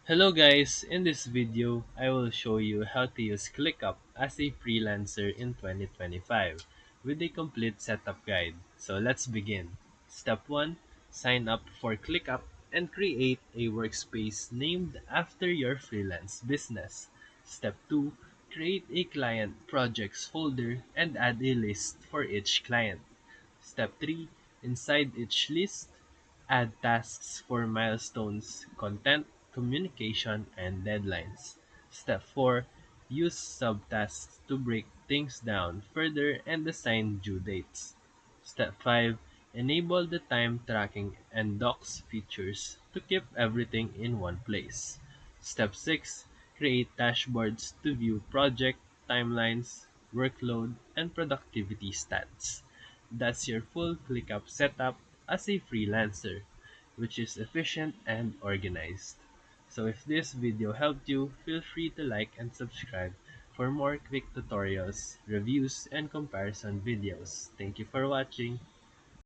Hello guys, in this video, I will show you how to use ClickUp as a freelancer in 2025 with a complete setup guide. So let's begin. Step 1. Sign up for ClickUp and create a workspace named after your freelance business. Step 2. Create a client projects folder and add a list for each client. Step 3. Inside each list, add tasks for milestones, content, communication, and deadlines. Step 4. Use subtasks to break things down further and assign due dates. Step 5. Enable the time tracking and docs features to keep everything in one place. Step 6. Create dashboards to view project, timelines, workload, and productivity stats. That's your full ClickUp setup as a freelancer, which is efficient and organized. So if this video helped you, feel free to like and subscribe for more quick tutorials, reviews, and comparison videos. Thank you for watching.